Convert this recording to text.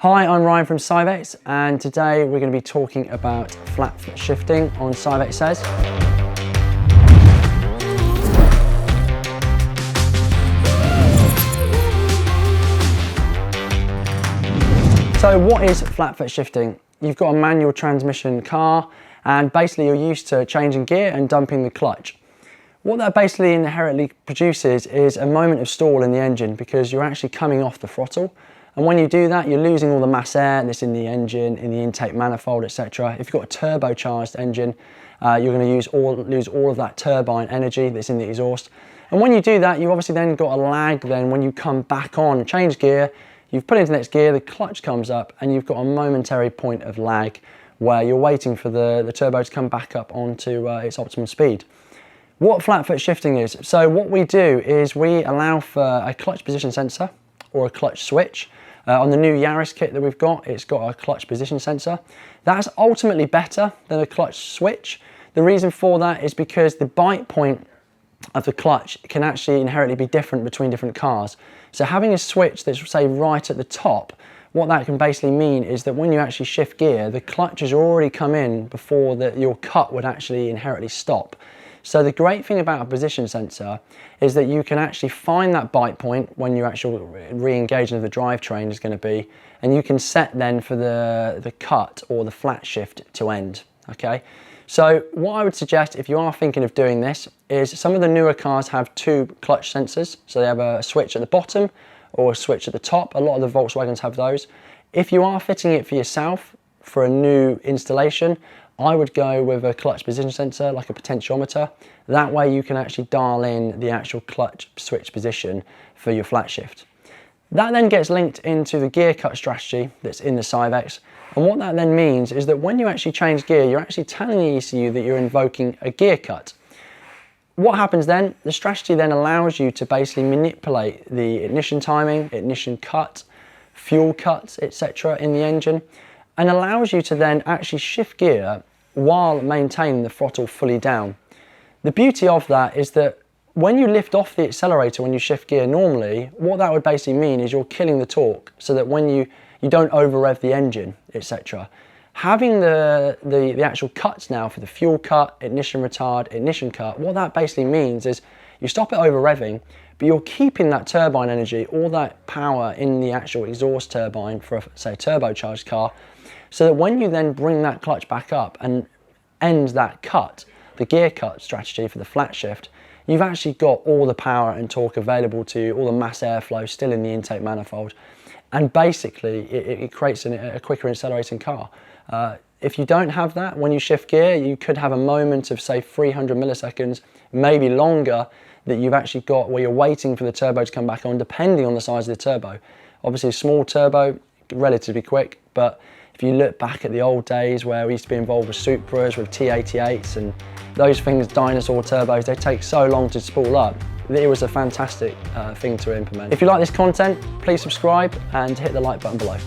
Hi, I'm Ryan from Syvecs, and today we're going to be talking about flat foot shifting on Syvecs says. So what is flat foot shifting? You've got a manual transmission car and basically you're used to changing gear and dumping the clutch. What that basically inherently produces is a moment of stall in the engine because you're actually coming off the throttle. And when you do that, you're losing all the mass air that's in the engine, in the intake manifold, etc. If you've got a turbocharged engine, you're going to lose all of that turbine energy that's in the exhaust. And when you do that, you've obviously then got a lag then when you come back on, change gear, you've put into the next gear, the clutch comes up, and you've got a momentary point of lag where you're waiting for the turbo to come back up onto its optimum speed. What flat foot shifting is, so what we do is we allow for a clutch position sensor or a clutch switch. On the new Yaris kit that we've got, it's got a clutch position sensor. That's ultimately better than a clutch switch. The reason for that is because the bite point of the clutch can actually inherently be different between different cars. So having a switch that's, say, right at the top, what that can basically mean is that when you actually shift gear, the clutch has already come in before your cut would actually inherently stop. So the great thing about a position sensor is that you can actually find that bite point when you actually re-engaging of the drivetrain is going to be, and you can set then for the cut or the flat shift to end, okay? So what I would suggest if you are thinking of doing this is some of the newer cars have two clutch sensors. So they have a switch at the bottom or a switch at the top. A lot of the Volkswagens have those. If you are fitting it for yourself for a new installation, I would go with a clutch position sensor, like a potentiometer. That way you can actually dial in the actual clutch switch position for your flat shift. That then gets linked into the gear cut strategy that's in the Syvecs. And what that then means is that when you actually change gear, you're actually telling the ECU that you're invoking a gear cut. What happens then? The strategy then allows you to basically manipulate the ignition timing, ignition cut, fuel cuts, etc. in the engine, and allows you to then actually shift gear while maintaining the throttle fully down. The beauty of that is that when you lift off the accelerator when you shift gear normally, what that would basically mean is you're killing the torque so that when you don't over rev the engine, etc. Having the actual cuts now for the fuel cut, ignition retard, ignition cut, what that basically means is you stop it over revving, but you're keeping that turbine energy, all that power in the actual exhaust turbine for, say, a turbocharged car, so that when you then bring that clutch back up and end that cut, the gear cut strategy for the flat shift, you've actually got all the power and torque available to you, all the mass airflow still in the intake manifold. And basically, it creates a quicker accelerating car. If you don't have that, when you shift gear, you could have a moment of, say, 300 milliseconds, maybe longer, that you've actually got where you're waiting for the turbo to come back on, depending on the size of the turbo. Obviously, a small turbo, relatively quick, but if you look back at the old days where we used to be involved with Supras, with T88s, and those things, dinosaur turbos, they take so long to spool up. It was a fantastic thing to implement. If you like this content, please subscribe and hit the like button below.